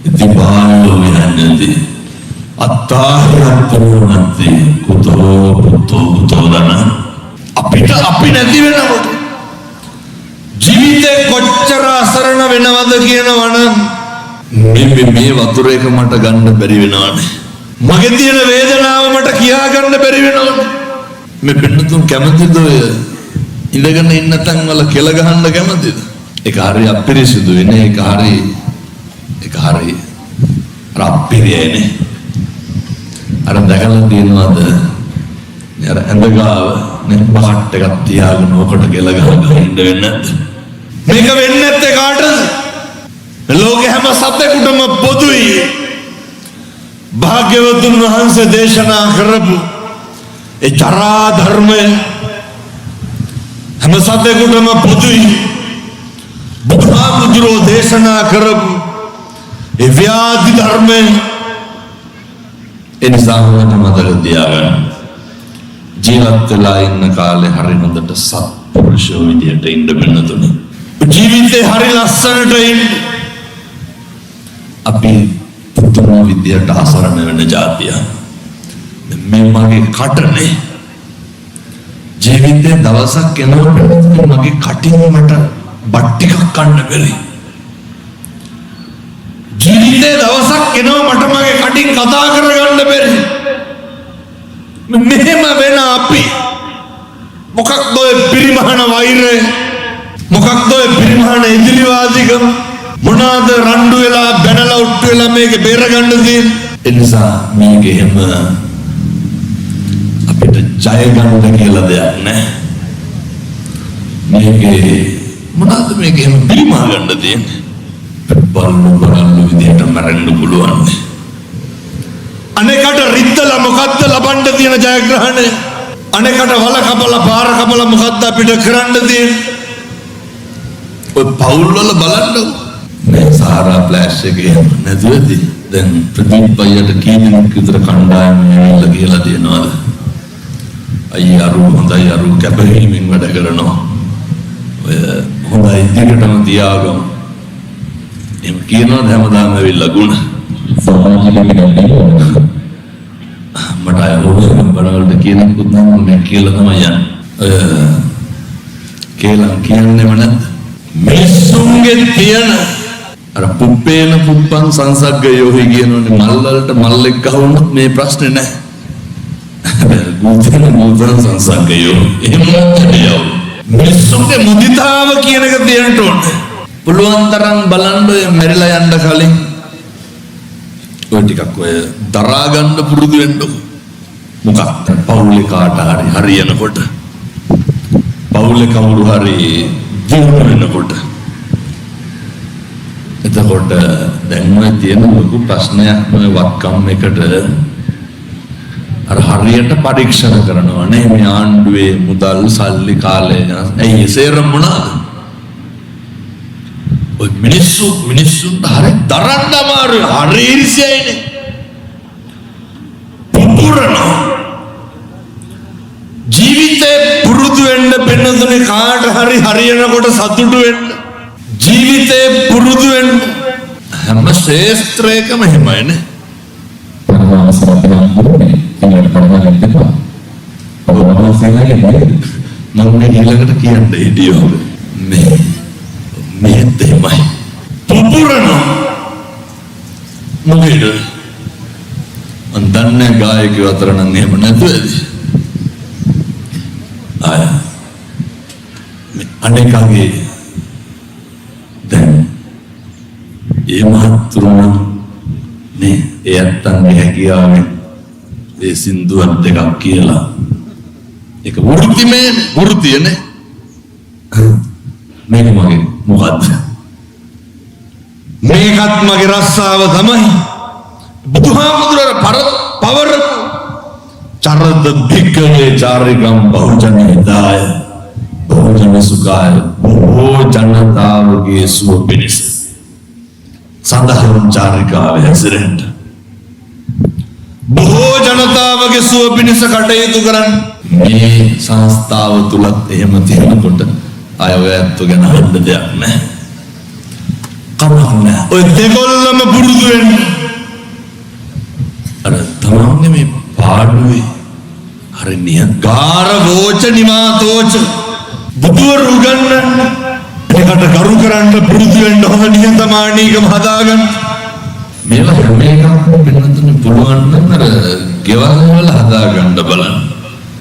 ඉති බාලෝ විහඤ්ඤති අත්තාහයත්තුනන්ති කුතෝ පුතෝ ධන. අපිට අපි නැති වෙනකොට ජීවිතේ කොච්චර අසරණ වෙනවද කියනවනම් මේ වතුර එක මට ගන්න බැරි වෙනවනේ. මගේ තියෙන වේදනාව මට කියා ගන්න බැරි වෙනවනේ. මේ පින්නතුන් කැමතිද ඔය ඉඳගෙන ඉන්න තැන් වල කෙල ගහන්න කැමතිද? ඒක හරිය අපිරිසිදු වෙන්නේ. ඒක හරිය අපිරියනේ. අර දැකලා තියෙනවද? අර ඇඳගාව නේ බහට් එකක් තියාගෙන ඔකට කෙල ගහගෙන ඉන්න වෙන්නේ නැද්ද? මේක වෙන්නේ නැත්තේ කාටද? ලෝකේ හැම සතෙකුටම පොදුයි. භාග්‍යවතුන් වහන්සේ දේශනා කරපු ඒ චරා ධර්මය හැම සතෙකුටම පොදුයි. බුදුහාමුදුරෝ දේශනා කරපු ඒ ව්‍යාධි ධර්මය එනිසා හොඳට මතක තියාගන්න. ජීවත් වෙලා ඉන්න කාලේ හරි හොඳට සත්පුරුෂෝ විදියට ඉන්න වෙනතුනේ. ජීවිතේ හරි ලස්සනට ඉන්න. අපි පුදුම විදියට අසරණ වෙන જાතිය. මේ මගේ කටනේ ජීවිතේ දවසක් එනකොට මගේ කටින් මට බත් ටිකක් කන්න බැරි. ජීවිතේ දවසක් එනවා මට මගේ කටින් කතා කරගන්න බැරි. මෙහෙම වෙන අපි මොකක්ද ඔය පිරිමහන වෛරය? මොකක්ද ඔය පිරිමහන ඉදිරිවාදිකම? මොනවාද රණ්ඩු වෙලා බැනලා උට්ටු වෙලා මේක බේරගන්න තියෙන්නේ? ඒ නිසා මේක එහෙම අපිට ජය ගන්න කියලා දෙයක් නැහැ. මේකේ මොනවාද මේක එහෙම පිරිමහ ගන්න තියෙන්නේ? බලන්න විදියට මරන්න පුළුවන්. අනේකට රිද්දලා මොකද්ද ලබන්න තියෙන ජයග්‍රහණය? අනේකට වල කපලා පාර කපලා මොකද්ද අපිට කරන්න තියෙන්නේ? ඔය පවුල් වල බලන්න මේ සාරා ෆ්ලෑෂ් එකේ නැතුවදී දැන් ප්‍රදීප් අයියට කී දෙනෙක් විතර කණ්ඩායම ඇවිල්ලා කියලා දෙනවද? අයියා හොඳයි අරු කැපවීමෙන් වැඩ කරනවා. ඔය හොඳයි ඉදිරියටම තියාගමු. එම් කියනවාද හැමදාම ඇවිල්ලා ගුණ මට අය බලවලට කියනකුත් නම් මම කියලා තමයි යන්නේ. කියලා කියන්නේම නැද්ද? මිනිස්සුන්ගේ තියෙන අර පුප්පේන පුප්පන් සංසග්ගයෝ කියනෝනේ මල් වලට මල්ලෙක් ගහවුනොත් මේ ප්‍රශ්නේ නැහැ. ගුණ සංසග්ගයෝ එහෙම නැතිව මිනිස්සුන්ගේ මුදිතාව කියන එක දෙන්න ඕනේ. පුළුවන් තරම් බලන්න ඔය මැරිලා යන්න කලින් ඔය ටිකක් ඔය දරා ගන්න පුරුදු වෙන්නකො. මොකක්ද පවුලේ කාට හරි හරියනකොට පවුලේ කවුරු හරි දිනු වෙනකොට එතකොට දැන් ඔය තියෙන ලොකු ප්‍රශ්නයක් ඔය වත්කම් එකට අර හරියට පරීක්ෂණ කරනවා නේ මේ ආණ්ඩුවේ මුදල් සල්ලි කාලය ඇයි සේරම මොනවාද? ඔය මිනිස්සුන් හරි දරන්න අමාරුයි. හරි ඉරිසියයිනේ. පුපුරනවා. ජීවිතේ පුරුදු වෙන්න පෙන්නතුනේ කාට හරි හරියනකොට සතුටු වෙන්න. ජීවිතේ පුරුදු වෙන්න හැම ශේස්ත්‍රයකම එහෙමයිනේ. මම ඊළඟට කියන්න හිටියෝ මේ දෙමයි පුපුරනවා මොකේද? මන් දන්නේ ගායකයෝ අතර නම් එහෙම නැතුවද? ආය මේ අනේකගේ දැන් ඒ මහත්තුරුණ නේ එයත්න්ගේ හැකියාවෙන් ඒ සින්දුවක් දෙකක් කියලා ඒක වෘත්තියනේ මේක මගේ මොකද්ද? මේකත් මගේ රස්සාව තමයි. බුදුහාමුදුරේ පවර චරද භික්ඛවේ චාරිකම් බහුජන හිතාය බහුජන සුඛාය බොහෝ ජනතාවගේ සුව පිණිස සඳහන් චාරිකාවේ හැසිරෙන්න බොහෝ ජනතාවගේ සුව පිණිස කටයුතු කරන්න මේ සංස්ථාව තුලත් එහෙම තියෙනකොට අය ඔය ඇත්ත ගැන අහන්න දෙයක් නැහැ. කමක් නැහැ. ඔය දෙකොල්ලම පුරුදු වෙන්න. අර තමන්ගේ මේ පාඩුවේ හරි නියගාර වෝච නිමාතෝච බුදුවරු උගන්වන්න ඒකට කරු කරන්න පුරුදු වෙන්න හොඳ නිහතමානීකම හදාගන්න. මේවා හැම එකක්ම වෙනතුනේ පුළුවන් නම් අර ගෙවල් වල හදාගන්න බලන්න.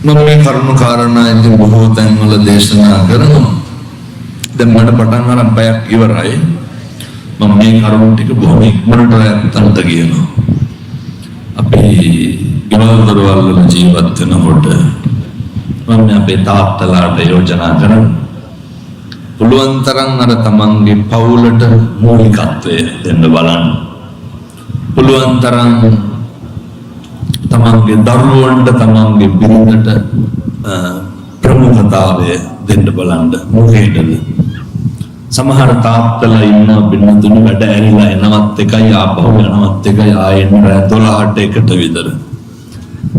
මම මේ කරුණු කාරණා ඉතින් බොහෝ තැන්වල දේශනා කරනවා. දැන් මට පටන් ගන්න පැයක් ඉවරයි. මම මේ කරුණු ටික බොහොම ඉක්මනට අතන්ට කියනවා. අපි ගෙවල් දොරවල් වල ජීවත් වෙනකොට මම අපේ තාත්තලාට යෝජනා කරනවා. පුළුවන් තරම් අර තමන්ගේ පවුලට මූලිකත්වය දෙන්න බලන්න. පුළුවන් තරම් තමන්ගේ දරුවන්ට තමන්ගේ බිරිඳට ප්‍රමුඛතාවය දෙන්න බලන්න. මොකේද? සමහර තාත්තලා ඉන්නවා බින්නතුණු වැඩ ඇරිලා එනවත් එකයි ආපහු යනවත් එකයි ආයෙත් 12ට එකට විතර.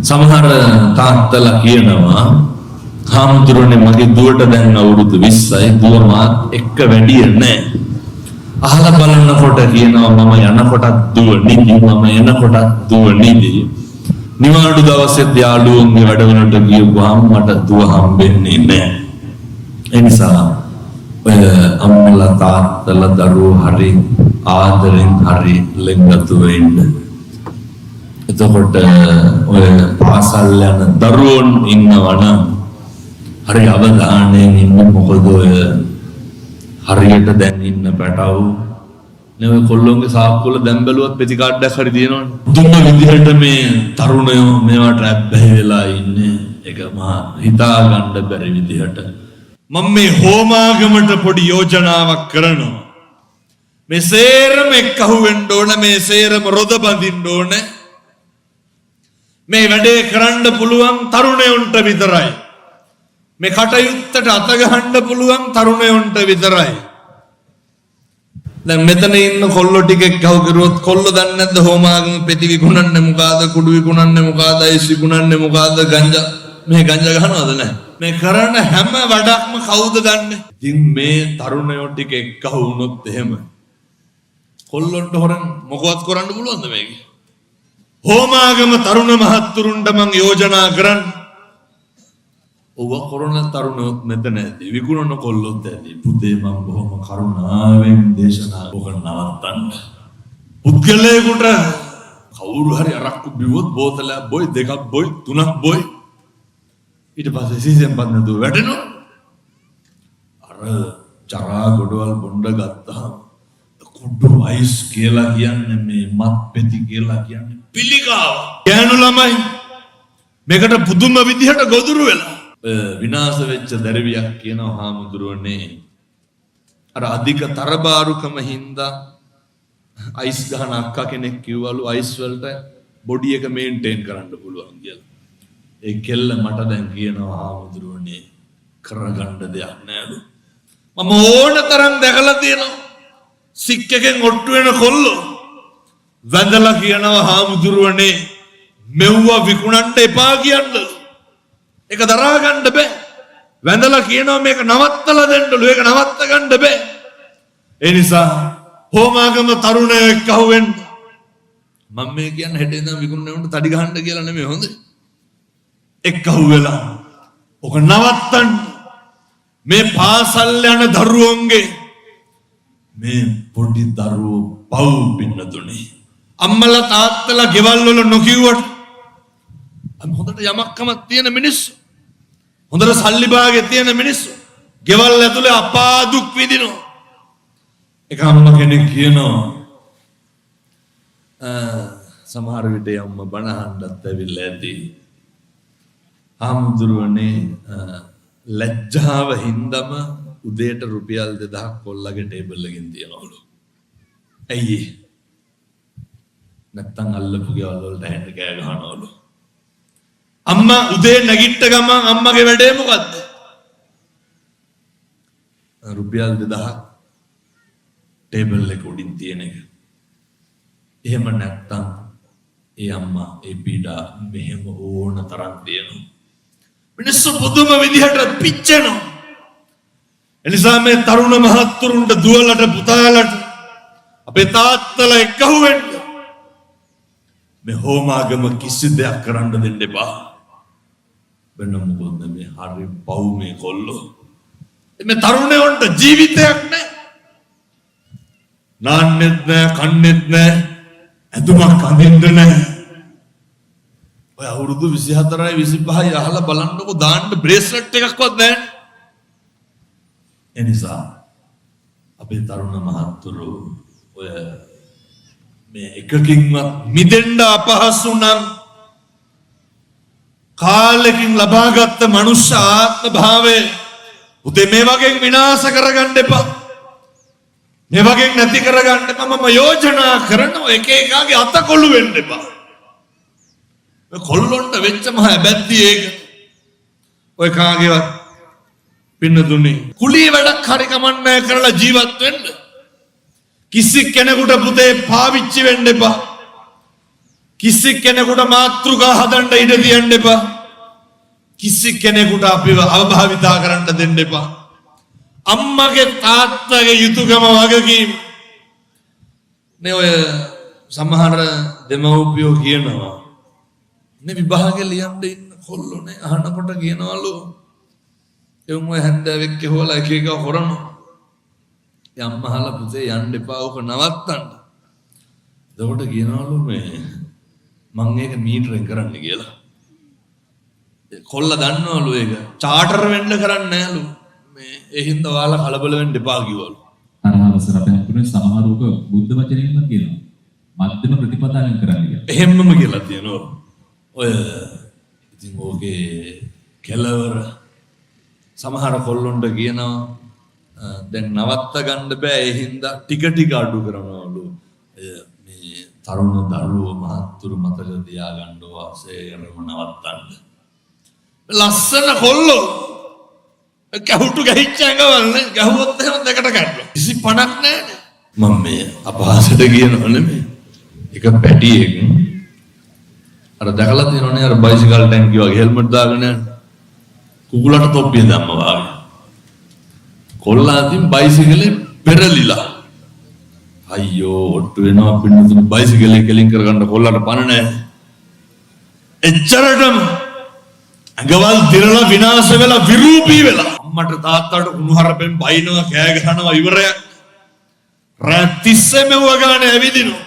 සමහර තාත්තලා කියනවා හාමුදුරනේ මගේ දුවට දැන් අවුරුදු 20යි දුව මාත් එක්ක වැඩි නැහැ. අහලා බලනකොට කියනවා මම යනකොටත් දුව නිදි මම එනකොටත් දුව නිදි. නිවාඩු දවසෙත් යාළුවන්ගේ වැඩවලට ගියපුවාම මට දුව හම්බෙන්නේ නැහැ. ඒ නිසා ඔය අම්මලා තාත්තලා දරුවෝ හරි ආදරෙන් හරි ලෙන්ගතු වෙන්න. එතකොට ඔය පාසල් යන දරුවෝන් ඉන්නවනම් හරි අවධානයෙන් ඉන්න. මොකද ඔය හරියට දැන් ඉන්න පැටවු නේ කොල්ලොන්ගේ සාක්කුවල දැන් බැලුවත් පෙති කාඩ්ඩයක් හරි තියෙනවනේ. දුන්න විදිහට මේ තරුණයෝ මේවට ඇබ්බැහි වෙලා ඉන්නේ. ඒක මහා හිතා ගන්න බැරි විදිහට. මම මේ හෝමාගමට පොඩි යෝජනාවක් කරනවා. මේ සේරම එක්කහුව වෙන්න ඕන. මේ සේරම රොද බඳින්න ඕන. මේ වැඩේ කරන්න පුළුවන් තරුණයන්ට විතරයි. මේ කටයුත්තට අත ගහන්න පුළුවන් තරුණයන්ට විතරයි. දැන් මෙතන ඉන්න කොල්ලෝ ටික එක්කව කරුවොත් කොල්ලෝ දන්නේ නැද්ද හෝමාගම පෙති විකුණන්නේ මොකಾದ කුඩු විකුණන්නේ මොකಾದ අයිස් විකුණන්නේ මොකಾದ ගංජා මේ ගංජා ගහනවද නැහැ. මේ කරන හැම වැඩක්ම කවුද දන්නේ? ඉතින් මේ තරුණයෝ ටික එක්කව වුණොත් එහෙම කොල්ලොන්ට හොරන් මොකවත් කරන්න පුළුවන්ද මේක? හෝමාගම තරුණ මහත්තුරුන්ට මම යෝජනා කරන්නේ ඔව කොරෝනා තරුණයොත් මෙතන ඇති විකුණන කොල්ලොත් ඇති. පුතේ මම බොහොම කරුණාවෙන් දේශනා කරනවත්තන්න. පුද්ගලයෙකුට කවුරු හරි අරක්කු බිව්වොත් බෝතලයක් බොයි දෙකක් බොයි තුනක් බොයි ඊට පස්සේ සීසන් පත් නැතුව වැටෙනවා. අර චරා ගොඩවල් බොණ්ඩ ගත්තාම කුඩු අයිස් කියලා කියන්නේ මේ මත් පෙති කියලා කියන්නේ පිළිකාව. ගෑනු ළමයි මේකට පුදුම විදිහට ගොදුරු වෙලා විනාශ වෙච්ච දරවියක් කියනවා හාමුදුරුවනේ. අර අධික තරබාරුකම හින්දා අයිස් ගහන අක්කා කෙනෙක් කිව්වලු අයිස් වලට බොඩි එක මේන්ටේන් කරන්න පුළුවන් කියලා. ඒ කෙල්ල මට දැන් කියනවා හාමුදුරුවනේ කරගන්න දෙයක් නෑලු. මම ඕන තරම් දැකලා තියෙනවා. සික් එකෙන් ඔට්ටු වෙන කොල්ලෝ වැඳලා කියනවා හාමුදුරුවනේ මෙව්වා විකුණන්න එපා කියන්නලු. ඒක දරා ගන්න බෑ. වැඳලා කියනවා මේක නවත්තලා දෙන්නලු. ඒක නවත්ත ගන්න බෑ. ඒ නිසා හෝමාගම තරුණයෝ එක්කහුව වෙන්න. මම මේ කියන්නේ හෙට ඉඳන් විකුණන්න උන්ට තඩි ගහන්න කියලා නෙමෙයි හොඳ. එක්කහුව වෙලා ඔක නවත්තන්න. මේ පාසල් යන දරුවෝන්ගේ මේ පොඩි දරුවෝ පව් පින්නතුනේ. අම්මලා තාත්තලා ගෙවල් වල නොකියුවට හොඳට යමක්කමක් තියෙන මිනිස්සු, හොඳට සල්ලි භාගෙ තියෙන මිනිස්සු ගෙවල් ඇතුලේ අපා දුක් විඳිනවා. එක අම්ම කෙනෙක් කියනවා සමහර විට අම්ම බණ අහන්නත් ඇවිල්ලා ඇති. හාමුදුරුවනේ ලැජ්ජාව හින්දම උදේට රුපියල් 2000ක් කොල්ලගේ ටේබල් එකකින් තියනවලු. ඇයි නැත්තම් අල්ලපු ගෙවල් වලට හැන්ඩ් කෑ ගහනවලු. අම්මා උදේ නැගිට ගමන් අම්මගේ වැඩේ මොකද්ද? රුපියල් 2000 ටේබල් එක උඩින් තියෙන එක. එහෙම නැත්තම් ඒ අම්මා ඒ පීඩා මෙහෙම ඕන තරම් දෙනවා. මිනිස්සු පුදුම විදිහට පිච්චෙනවා. එනිසා මේ තරුණ මහත්තුරුන්ට දුවලට පුතාලට අපේ තාත්තලා එක්කහුව වෙන්න මේ හෝමාගම කිසි දෙයක් කරන්න දෙන්න එපා. වෙන මොකද මේ හරි පව් මේ කොල්ලෝ. මේ තරුණයන්ට ජීවිතයක් නැහැ. නාන්නෙත් නැහැ, කන්නෙත් නැහැ, ඇඳුමක් අඳින්න නැහැ. ඔය අවුරුදු 24යි 25යි අහලා බලන්නකො දාන්න බ්‍රේස්ලට් එකක්වත් නැහැ. එනිසා අපේ තරුණ මහත්තුරු ඔය මේ එකකින්වත් මිදෙන්න අපහසු නම් කාලෙකින් ලබාගත් මනුෂ්‍ය ආත්ම භාවය උදේ මේ වගේ විනාශ කරගන්න එපා. මේ වගේ නැති කරගන්න එපා. මම යෝජනා කරනවා එක එකාගේ අත කොළු වෙන්න එපා. මේ කොල්ලොන්ට වෙච්ච මහ බැද්දි ඒක. ඔය කාගේවත් පින්නතුනේ කුලී වැඩක් හරි කමන්නේ කරලා ජීවත් වෙන්න. කිසි කෙනෙකුට පුතේ පාවිච්චි වෙන්න එපා. කිසි කෙනෙකුට මාත්‍රිකා හදන්න ඉඩ දෙන්න එපා. කිසි කෙනෙකුට අපිව අවභාවිතා කරන්න දෙන්න එපා. අම්මගේ තාත්තගේ යුතුයකම වගකීම් නේ. ඔය සමහර දෙමව්පියෝ කියනවා නේ විභාගේ ලියන්න ඉන්න කොල්ලෝනේ අහනකොට කියනවලු එවුන් ඔය හැන්දෑවෙක් හොලා එක එක හොරනවා. යම්මහල පුතේ යන්න එපා ඔක නවත්තන්න. එතකොට කියනවලු මේ මං ඒක මීටරෙන් කරන්න කියලා. කොල්ලා දන්නවලු ඒක චාටර් වෙන්න කරන්නේ නැලු. මේ ඒ හින්දා ඔයාලා කලබල වෙන්න එපා කිව්වලු. අරහවසර අපේ සමහරවක බුද්ධ වචනයෙන්ම කියනවා. මධ්‍යම ප්‍රතිපදාවෙන් කරන්න කියලා. එහෙමම කියලා තියෙනවා. ඔය ඉතින් ඕකේ කෙලවර සමහර කොල්ලොන්ට කියනවා දැන් නවත්ත ගන්න බෑ ඒ හින්දා ටික ටික අඩු කරනවලු. මේ තරුණ දරුවෝ මහත්තුරු මතක තියාගන්න වාසේරම නවත්තන්න. ලස්සන කොල්ලෝ කැහුටු ගහිච්ච ඇඟවල්නේ ගැහුවොත් එහෙම දෙකට කැඩලා. කිසි පණක් නැහැ. මම මේ අපහාසයට කියනව නෙමෙයි. එක පැටියෙක් අර දැකලා තියෙනවනේ අර බයිසිකල් ටැංකිය වගේ හෙල්මට් දාගෙන කුකුලට තොප්පිය දැම්මා වගේ. කොල්ලා අතින් බයිසිකලේ පෙරලිලා. අයියෝ ඔට්ටු වෙනවා පින්නතුනි බයිසිකලේ කෙලින් කරගන්න කොල්ලට පණ නැහැ. එච්චරටම අඟවල් දිරලා විනාශ වෙලා විරූපී වෙලා අම්මට තාත්තට කුණුහරුපෙන් බයිනවා කෑ ගහනවා ඉවරයක්. රැතිස්සෙම වගානේ ඇවිදිනවා.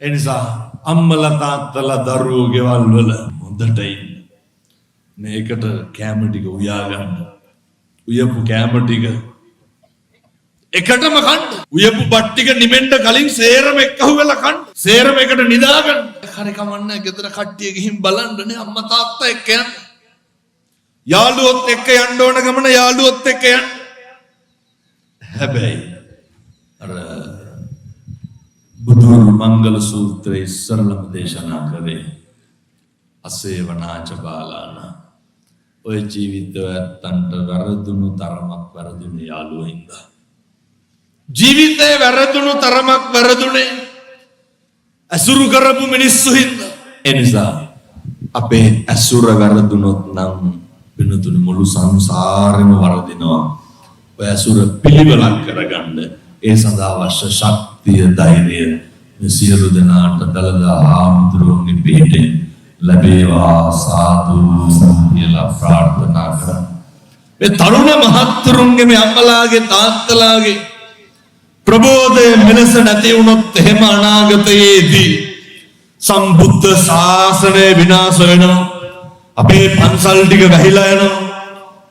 එනිසා අම්මලා තාත්තලා දරුවෝ ගෙවල් වල හොඳට ඉන්න. මේකට කැම ටික උයා ගන්න. උයපු කැම ටික එකටම කන්න. උයපු බත් ටික නිමෙන්න කලින් සේරම එක්කහුව වෙලා කන්න. සේරම එකට නිදා ගන්න. හරි කමන්නේ ගෙදර කට්ටිය ගිහින් බලන්නනේ අම්මා තාත්තා එක්ක යන්න. යාළුවොත් එක්ක යන්න ඕන ගමන යාළුවොත් එක්ක යන්න. හැබැයි අර බුදුරු මංගල සූත්‍රයේ ඉස්සරලම දේශනා කරේ අසේවනාච බාලාන ඔය ජීවිතයන්ට වැරදුණු තරමක් වැරදුනේ යාළුවෝ හින්දා. ජීවිතේ වැරදුණු තරමක් වැරදුනේ අසුරු කරපු මිනිස්සු හින්දා. එනිසා අපේ අසුර වැරදුනොත් නම් වෙනතුණු මුළු සංසාරෙම වරදිනවා. ඔය අසුර පිළිවෙලක් කරගන්න ඒ සඳහා අවශ්‍ය ශක්තිය ධෛර්යය සියලු දෙනාට දලදා ආමුදුරුවන්ගේ පිහිටෙන් ලැබේවා සාදු කියලා ප්‍රාර්ථනා කරමු. මේ තරුණ මහත්තුරුන්ගේ මේ අම්මලාගේ තාත්තලාගේ ප්‍රබෝධය මෙලෙස නැති වුණොත් එහෙම අනාගතයේදී සම්බුද්ධ ශාසනය විනාශ වෙනවා. අපේ පන්සල් ටික වැහිලා යනවා.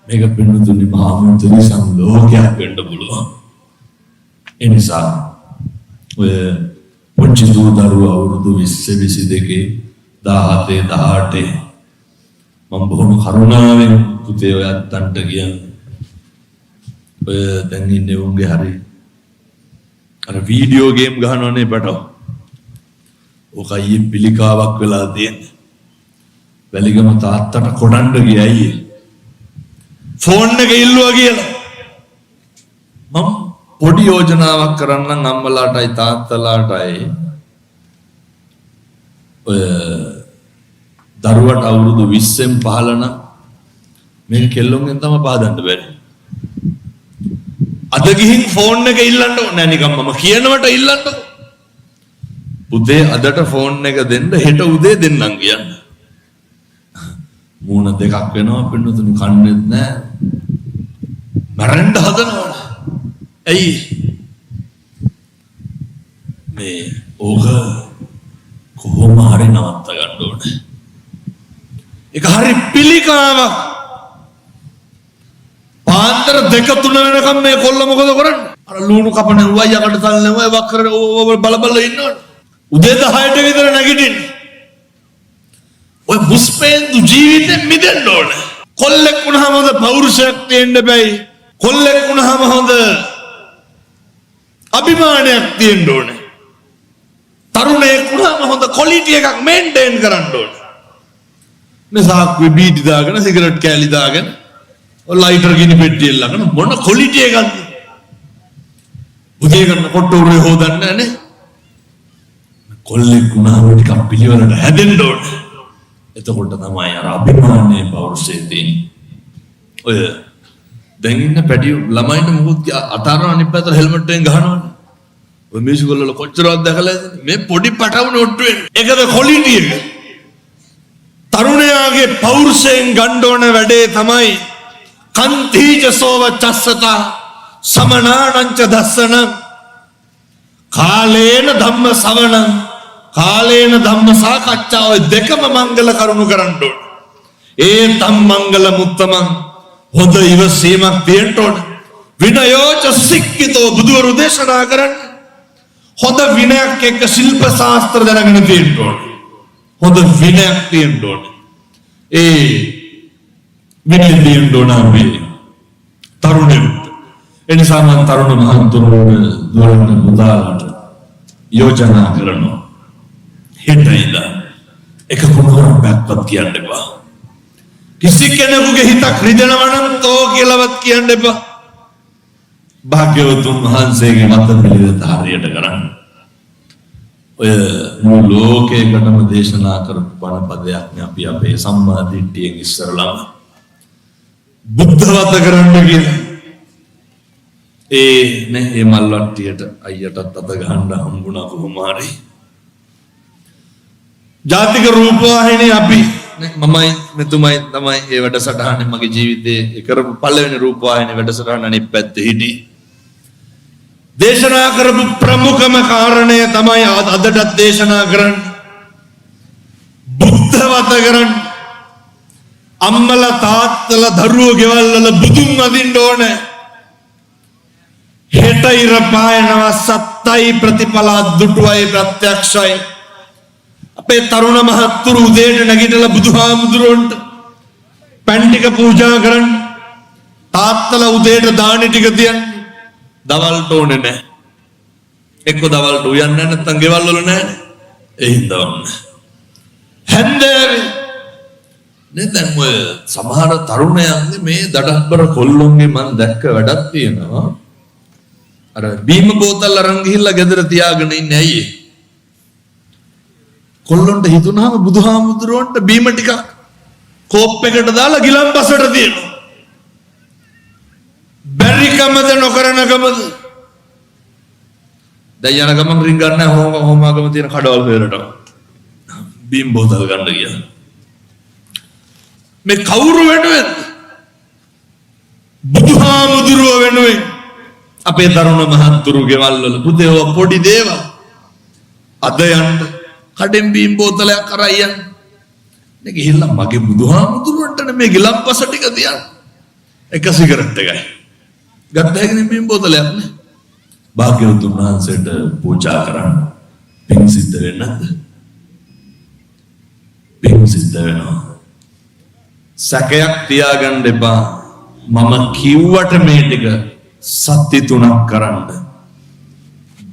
මේක පින්නතුනි මහා මුත්‍රිසම් ලෝකයක් වෙන්න පුළුවන්. ඒ නිසා ඔය පුංචි දරුවෝ අවුරුදු 20 22 17 18 මම බොහොම කරුණාවෙන් පුතේ ඔයත්තන්ට කියන්නේ ඔය දැන් ඉන්නේ උන්ගේ හරි අර වීඩියෝ ගේම් ගහනවනේ බටෝ. ඔකයි පිළිකාවක් වෙලා තියෙන්නේ. වැලිගම තාත්තට කොඩන්න ගියයි ෆෝන් එක ඉල්ලුවා කියලා මම පොඩි යෝජනාවක් කරන්නම් අම්මලාටයි තාත්තලාටයි ඔය දරුවට අවුරුදු 20න් පහළ නම් මේ කෙල්ලොන්ගෙන් තමයි පාදන්න බැරි. අද ගිහින් ෆෝන් එක ඉල්ලන්න ඕනේ නෑ නිකන් මම කියනවට ඉල්ලන්න. උදේ අදට ෆෝන් එක දෙන්න හෙට උදේ දෙන්නම් කියන්න. මූණ දෙකක් වෙනවා පින්නතුනි කන්නේත් නෑ. මරන්න හදනවා. ඇයි මේ ඕක කොහොම හරි නවත්ත ගන්න ඕනේ. ඒක හරි පිළිකාවක්. පාන්දර 2-3 වෙනකම් මේ කොල්ල මොකද කරන්නේ? අර ලුණු කපන උවයි යකට තල්ලන ඔය වක්කර බල බල ඉන්නවනේ. උදේ 10ට විතර නැගිටින්නේ. ඔය මුස්පේන්දු ජීවිතෙ මිදෙන්න ඕනේ. කොල්ලෙක් වුණාම හොඳ පෞරුෂයක් තියෙන්න බෑ. කොල්ලෙක් වුණාම හොඳ අභිමානයක් තියෙන්න ඕනේ. තරුණයෙක් වුණාම හොඳ ක්වොලිටි එකක් මේන්ටේන් කරන්න ඕනේ. මේ සාක්කුවේ බීඩි දාගෙන සිගරට් කෑලි දාගෙන ඔය ලයිටර් ගිනි පෙට්ටිය ළඟන මොන ක්වොලිටි එකක්ද? උදේ කරන කොට්ටෝරේ හොදන්නේ නැනේ. කොල්ලෙක් වුණාම ටිකක් පිළිවෙලට හැදෙන්න ඕනේ. එතකොට තමයි අර අභිමානයේ පෞරුෂය තියෙන්නේ. ඔය දැන් ඉන්න පැටි ළමයින්ට මොකද අතාරන අනිත් පැත්තට හෙල්මට් එකෙන් ගහනවනේ. ඔය මියුසිකල් වල කොච්චරවත් දැකලාද මේ පොඩි පටවුන ඔට්ටු වෙන්නේ. ඒකද ක්වොලිටි එක. තරුණයාගේ පෞරුෂයෙන් ගන්න ඕන වැඩේ තමයි කන්තිජ සෝව චස්සත සමනානංච දස්සන කාලේන ධම්ම සවණං කාලේන ධම්ම සාකච්ඡා ඔය දෙකම මංගල කරුණු කරන්න ඕන. ඒ තම් මංගල මුත්තමං හොඳ ඉවසීමක් තියෙන්න ඕන. විනයෝච සික්කිතෝ බුදුවරු දේශනා කරන්නේ හොඳ විනයක් එක්ක ශිල්ප ශාස්ත්‍ර දැනගෙන තියෙන්න ඕන. හොඳ විනයක් තියෙන්න ඕන. ඒ විනය තියෙන්න ඕන අපි තරුණෙකුට. එනිසා මම තරුණ මහන්තුරුන්ට දුරන්න මුදාලට යෝජනා කරනවා. හෙට ඉඳලා එක කුණුහරුපක්වත් කියන්න එපා. කිසි කෙනෙකුගේ හිතක් රිදෙනවා නම් තෝ කියලාවත් කියන්න එපා. භාග්‍යවතුන් වහන්සේගේ මත පිළිවෙත හරියට කරන්න. ඔය මුළු ලෝකයකටම දේශනා කරපු බණ පදයක් නේ අපි අපේ සම්මා දිට්ඨියෙන් ඉස්සරලම බුද්ධ වත කරන්න කියලා. මේ මල්වට්ටියට අයියටත් අත ගහන්න හම්බුණා කොහොම හරි. ජාතික රූපවාහිනිය අපි මමයි මෙතුමයි තමයි ඒ වැඩසටහනේ මගේ ජීවිතේ කරපු පළවෙනි රූපවාහිනිය වැඩසටහන අනිත් පැත්තේ හිටි. දේශනා කරපු ප්‍රමුඛම කාරණය තමයි අදටත් දේශනා කරන්නේ. බුද්ධ වත කරන්න. අම්මලා තාත්තලා දරුවෝ ගෙවල් වල බුදුන් අදින්න ඕනේ. හෙට ඉර පායනවා සත්තයි ප්‍රතිඵල දුටුවයි ප්‍රත්‍යක්ෂයි. අපේ තරුණ මහත්තුරු උදේට නැගිටලා බුදුහාමුදුරන්ට පෑන් ටික පූජා කරන්න. තාත්තලා උදේට දානි ටික තියන්න. දවල්ට ඕනේ නැහැ. එක්ක දවල්ට උයන්නේ නැත්නම් ගෙවල් වල නැහැ. ඒ හින්දා වන්න. හැන්දෑවේ දැන් ඔය සමහර තරුණයන්ගේ මේ දඩබ්බර කොල්ලොන්ගේ මම දැක්ක වැඩක් තියෙනවා. අර බීම බෝතල් අරන් ගිහිල්ලා ගෙදර තියාගෙන ඉන්නේ ඇයි? කොල්ලොන්ට හිතුනහම බුදුහාමුදුරුවන්ට බීම ටිකක් කෝප් එකට දාලා ගිලම්පසට තියෙනවා. බැරිකමද නොකරනකමද? දැන් යන ගමන් රින් ගන්න හෝමාගම තියෙන කඩවල් වලට බීම් බෝතල් ගන්න ගියා. මේ කවුරු වෙනුවෙන්ද? බුදුහාමුදුරුව වෙනුවෙන්. අපේ තරුණ මහත්තුරු ගෙවල් වල පුතේ ඔය පොඩි දේවල් අද යන්න කඩෙන් බීම් බෝතලයක් අරන් යන්න. නේ ගිහිල්ලා මගේ බුදුහාමුදුරුවන්ට මේ ගිලම්පස ටික තියන්න. එක සිගරට් එකයි. ගත්ත හැකිනේ බීම් බෝතලයක් නේ. භාග්‍යවතුන් වහන්සේට පූජා කරන්න. පින් සිද්ධ වෙන්නද? පින් සිද්ධ වෙනවා. සැකයක් තියාගන්න එපා. මම කිව්වට මේ ටික සත්‍ය 3ක් කරන්න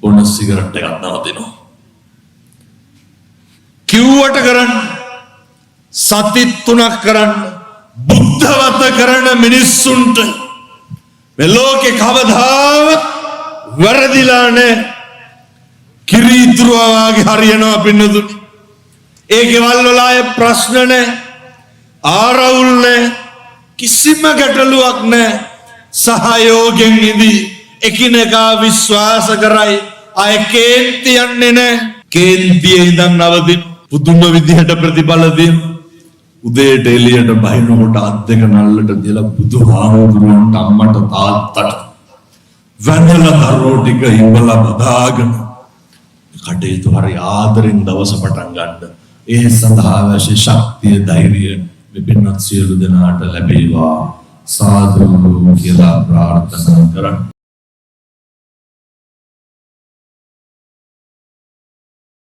බොන සිගරට් එකක් නවතිනවා. කිව්වට කරන්න සත්‍ය 3ක් කරන්න. බුද්ධවත කරන මිනිස්සුන්ට මේ ලෝකේ කවදාවත් වැරදිලා නැහැ. කිරීතුරුවා වගේ හරියනවා පින්නතුනි. ඒ ගෙවල් වල ආයේ ප්‍රශ්න නැහැ. ආරවුල් නැහැ. කිසිම ගැටලුවක් නැහැ. සහයෝගයෙන් ඉදී එකිනෙකා විශ්වාස කරයි. ආය කේන්ති යන්නේ නැහැ. කේන්තියේ ඉඳන් නවතින පුදුම විදිහට ප්‍රතිඵල දෙන. උදේට එළියට බහිනකොට අත් දෙක නල්ලට දාලා බුදුහාමුදුරුවන්ට අම්මට තාත්තට වැඳලා දරුවෝ ටික ඉඹලා බදාගෙන කටයුතු හරි ආදරෙන් දවස පටන් ගන්න. ඒ සඳහා අවශ්‍ය ශක්තිය ධෛර්යය විපින්නත් සියලු දෙනාට ලැබේවා. සාදු කියලා ප්‍රාර්ථනා කරන්න.